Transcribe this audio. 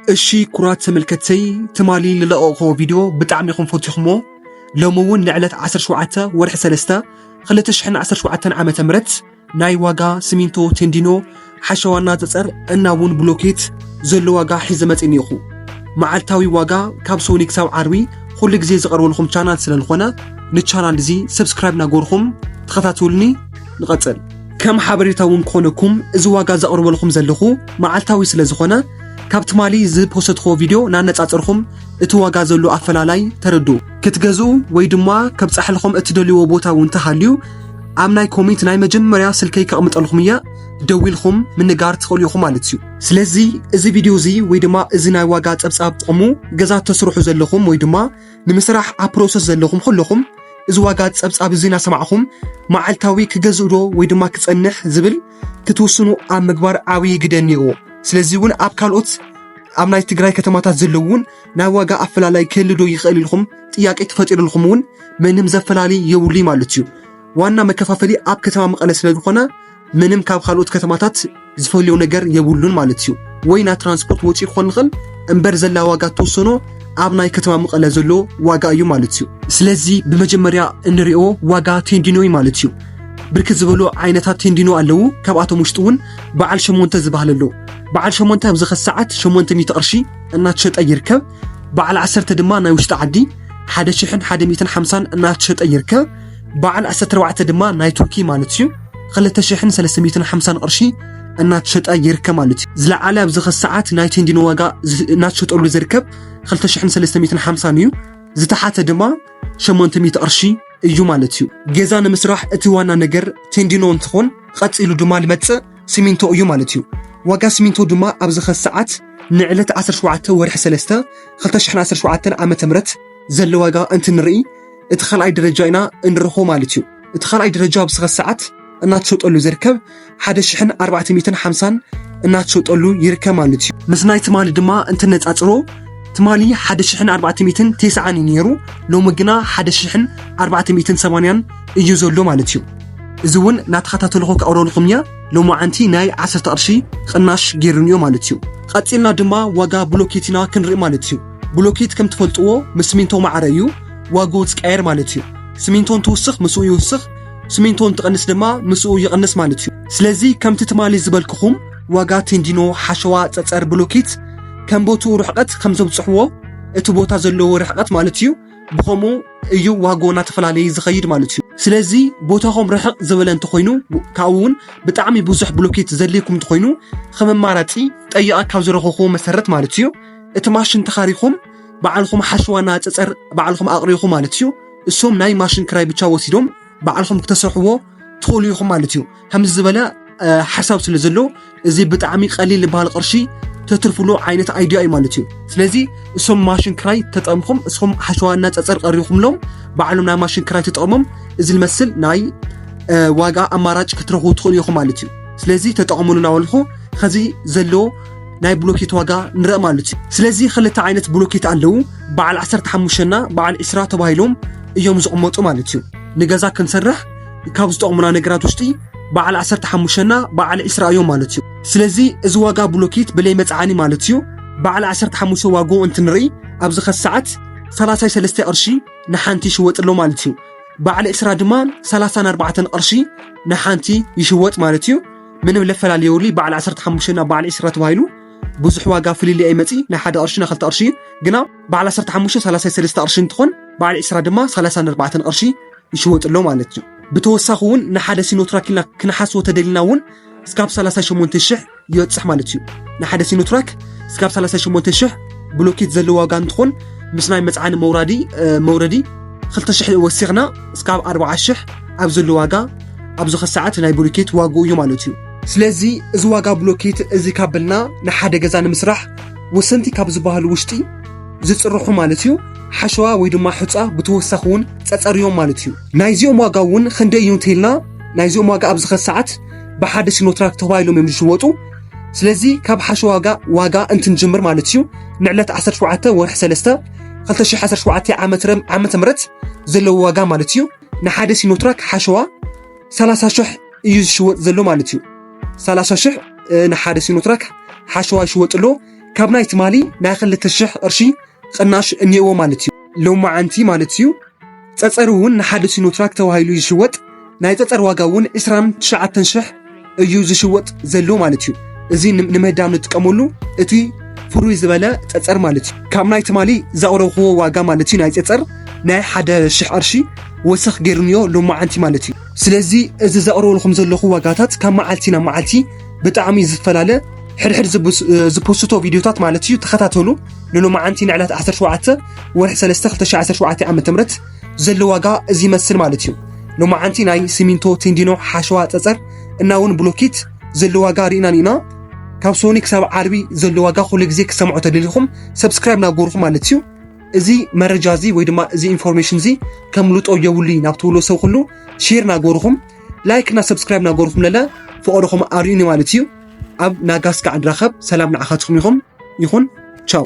الشي كرات سملكتي تمالي للقاقو فيديو بتعميكم فوتيخمو لومون نعلت 17 ورح سلستا خلتشحن 17 عامة مرت ناي واقا سمينتو تندينو حشوانا تصر اناون بلوكيت زلو واقا حزمت انيخو معالتاوي واقا كابسونيك ساو عروي كل جزي زقروا لكم شانال سلنخونا نتشانال زي سبسكرايب ناقوركم تخطاتولني نقتل كم حبريتاون كونكم إذا واقع زقروا لكم زلخو معالتاوي سلزخونا كابت مالي زي بوستخو فيديو نانتاصرخم اتواقع زلو افلالاي تردو كتغزو ويدما كبت احلخم اتدليو بوتاون تحاليو امناي كومنت ناي مجمريا سلكي كقمطلخميا دويلخم من نغار تخوليوخم مالتيو سلازي ازي فيديو زي ويدما ازي ناي واقع صبصاب طقمو غزات تسرحو زلخم ويدما نمسرح ابروسس زلخم كلخم إذا واقع صبصاب زينا سمعكم معالتاوي كغزودو ويدما كصنح زبل كتوسنو ام مغبار عوي غدنيو سلازي ون اب كالوت امناي تግራይ ከተማታት ዘለውን ናይ ዋጋ አፈላላይ ከልዶ ይخلልኩም ጥያቄ ተፈጥሩልኩምውን ምንም ዘፈላሊ የውሊ ማለት እዩ ዋና መከፋፈሊ አብ ከተማ መቀለ ስለሆነ ምንም ካብ ካልኦት ከተማታት ዝፈልዩ ነገር የውሉን ማለት እዩ ወይና ትራንስፖርት ወጪ ኮንخል እንበር ዘላ ዋጋ ተወሰኖ አብ ናይ ከተማ መቀለ ዘሎ ዋጋ እዩ ማለት እዩ ስለዚ በመጀመሪያ እንሪኦ ዋጋ ቴንዲኖይ ማለት እዩ ብርክት ዝበሉ ዓይነታት ቴንዲኖ አለው ካብአቶም ውሽጡን በዓል ሸሞንተ ዝበሃለሎ በዓል ሸሞንተ ብዝኸ ሰዓት 800 ቅርሺ እናተሸጠ ይርከብ በዓል 10 ድማ ናይ ውሽጣ ዓዲ 1150 እናተሸጠ ይርከብ በዓል 14 ድማ ናይ ቱርኪ ማለት እዩ 2350 ቅርሺ እናተሸጠ ይርከብ ማለት እዩ ዝለዓለ ብዝኸ ሰዓት ናይ ቴንዲኖ ዋጋ እናተሸጠሉ ዝርከብ 2350 እዩ ዝተሓተ ድማ 800 ቅርሺ እዩ ማለት እዩ ገዛ ንምስራሕ እቲ ዋና ነገር ቴንዲኖ እንትኾን ቀፂሉ ድማ ልመጽእ ሲሚንቶ እዩ ማለት እዩ ዋጋ ሲሚንቶ ድማ ኣብ ዝኸ ሰዓት ንዕለት 17 ወርሒ 3 2017 ዓመተ ምህረት ዘሎ ዋጋ እንትንርኢ እቲ ኸልኣይ ደረጃ ኢና እንረኾ ማለት እዩ እቲ ኸልኣይ ደረጃ ኣብ ዝኸ ሰዓት እናተሸጠሉ ዝርከብ 1450 እናተሸጠሉ ይርከብ ማለት እዩ ምስ ናይ ትማሊ ድማ እንትነጻጽሮ ትማሊ 1490 ነይሩ ሎሚ ግና 1480 እዩ ዘሎ ማለት እዩ እዚውን ናተኸታተልኹ ከቕረብልኩም እያ ሎሚ ዓንቲ ናይ 10 ቅርሺ ቅናሽ ገይሩንዮ ማለት እዩ ቀፂልና ድማ ዋጋ ብሎኬትና ክንርኢ ማለት እዩ ብሎኬት ከም ትፈልጥዎ ምስ ሲሚንቶ ማዕረ እዩ ዋጋው ዝቀየር ማለት እዩ ሲሚንቶን ትውስኽ ምስኡ ይውስኽ ሲሚንቶን ትቀንስ ድማ ምስኡ ይቀንስ ማለት እዩ ስለዚ ከምቲ ትማሊ ዝበልክኹም ዋጋ ቴንዲኖ ሓሸዋ ጸጸር ብሎኬት ከም ቦቱ ርሕቀት ከም ዘብጽሕዎ እቲ ቦታ ዘለዎ ርሕቀት ማለት እዩ ብኸሙ እዩ ዋጋውና ተፈላለየ ዝኸይድ ማለት እዩ ስለዚ ቦታኹም ርሕቅ ዝበለ እንተኾይኑ ካብውን ብጣዕሚ ብዙሕ ብሎኬት ዘልይኩም እንተኾይኑ ከመማራጺ ጠይቃ ካብ ዝረኸኹ መሰረት ማለት እዩ እቲ ማሽን ተኻሪኹም በዓልኹም ሓሸዋና ጸጸር በዓልኹም ኣቕሪኹም ማለት እዩ እሶም ናይ ማሽን ክራይ ብቻ ወሲዶም በዓልኹም ክተሰርሕዎ ትኽእሉ ኢኹም ማለት እዩ ከም ዝበለ ሓሳብ ስለ ዘሎ እዚ ብጣዕሚ ቀሊል ዝበሃል ቅርሺ ተትርፍሉ ዓይነት አይዲያ እዩ ማለት እዩ ስለዚ እሶም ማሽን ክራይ ተጠቅምኩም እስኩም ሓሸዋና ጸጸር ቀሪኹምሎም በዓሎም ናይ ማሽን ክራይ ተጠቅሞም እዚ ልመስል ናይ ዋጋ አማራጭ ክትረኽቡ ትኽእሉ ኢኹም ማለት እዩ ስለዚ ተጠቅሙሉና ወልኹ ከዚ ዘሎ ናይ ብሎኬት ዋጋ ንርኢ ማለት እዩ ስለዚ ክልተ ዓይነት ብሎኬት አለው በዓል 15 እና በዓል 20 ተባሂሎም እዮም ዝቕመጡ ማለት እዩ ንገዛ ክንሰርሕ ካብ ዝጠቅሙና ነገራት ውሽጢ በዓል 15 እና በዓል 20 እዮም ማለት እዩ ስለዚ እዚ ዋጋ ብሎኬት ብለይ መጽዓኒ ማለት እዩ በዓል 15 ዋጋው እንትንርኢ ኣብ ዝኸ ሰዓት 33 ቅርሺ ንሓንቲ ይሽወጥሎ ማለት እዩ በዓል 20 ድማ 34 ቅርሺ ንሓንቲ ይሽወጥ ማለት እዩ ምንም ለፈላለየውሊ በዓል 15 እና በዓል 20 ተባሂሉ ብዙሕ ዋጋ ፍልሊ ኣይመጺ ናይ ሓደ ቅርሺ ና ክልተ ቅርሺ ግና በዓል 15 33 ቅርሺ እንትኾን በዓል 20 ድማ 34 ቅርሺ ይሽወጥሎ ማለት እዩ ብተወሳኺውን ንሓደ ሲኖትራክ ክንሓስቦ ተደሊናውን እስካብ 38000 ይወጽሕ ማለት እዩ ንሓደ ሲኖትራክ እስካብ 38000 ብሎኬት ዘለዎ ዋጋ እንትኾን ምስ ናይ መጽዓኒ መውረዲ 2000 ወሲኽና እስካብ 40000 ኣብ ዘሎ ዋጋ ኣብ ዝኸ ሰዓት ናይ ብሎኬት ዋጋው እዩ ማለት እዩ ስለዚ እዚ ዋጋ ብሎኬት እዚ ካብልና ንሓደ ገዛ ንምስራሕ ወሰንቲ ካብ ዝበሃሉ ውሽጢ ዝጽርሑ ማለት እዩ ሓሸዋ ወይ ድማ ሕጻ ብተወሳኺውን ጸጸርዮም ማለት እዩ ናይዚኦም ዋጋውን ክንደይ እዩ እንተይልና ናይዚኦም ዋጋ ኣብ ዝኸ ሰዓት በሓደ ሲኖትራክ ተባሂሎም እዮም ዝሽወጡ ስለዚ ካብ ሓሸዋ ዋጋ እንትንጅምር ማለት እዩ ንዕለት 17 ወርሒ 3 2017 ዓመተ ምህረት ዘለዎ ዋጋ ማለት እዩ ንሓደ ሲኖትራክ ሓሸዋ 30000 እዩ ዝሽወጥ ዘሎ ማለት እዩ 30000 ንሓደ ሲኖትራክ ሓሸዋ ይሽወጥሎ كاب ناي تمالي ناخل لتشح أرشي قناش إنيو مالتيو لو ما عنتي مالتيو تتصرون نحد سينوتراك توهايلو يشوت ناي تتصر واقاون إسرام تشعة تنشح يوز شوت زلو مالتيو زين نمهدام نتقمولو اتي فروي زبالة تتصر مالتيو كاب ناي تمالي زاورو هو واقا مالتيو ناي تتصر ناي حدا شح أرشي وسخ جيرنيو لو ما عنتي مالتي سلازي إذا زأرو لكم زلخو واقاتات كم معلتينا معلتي بتعمي زفلالة حر زبوستو فيديوتات مالتي تخطاتولو لو ما عنتي نعلات 10 شوعته ورح سلستخ 10 شوعته عم تمرت زلو واقا زي مسل مالتي لو ما عنتي ناي سيمينتو تندينو حشوا تصر اناون بلوكيت زلو واقا رينا نينا كابسونيك سب عربي زلو واقا كل غزي كسمعوا تدليكم سبسكرايب ناغوركم مالتي زي مرجازي ويدما زي انفورميشن زي كملوط او يولي نابتولو سو كله شير ناغوركم لايك نا سبسكرايب ناغوركم للا فقوركم اريني مالتيو اب ناغاسكا عند رخب سلام نعخاتكم يخون تشاو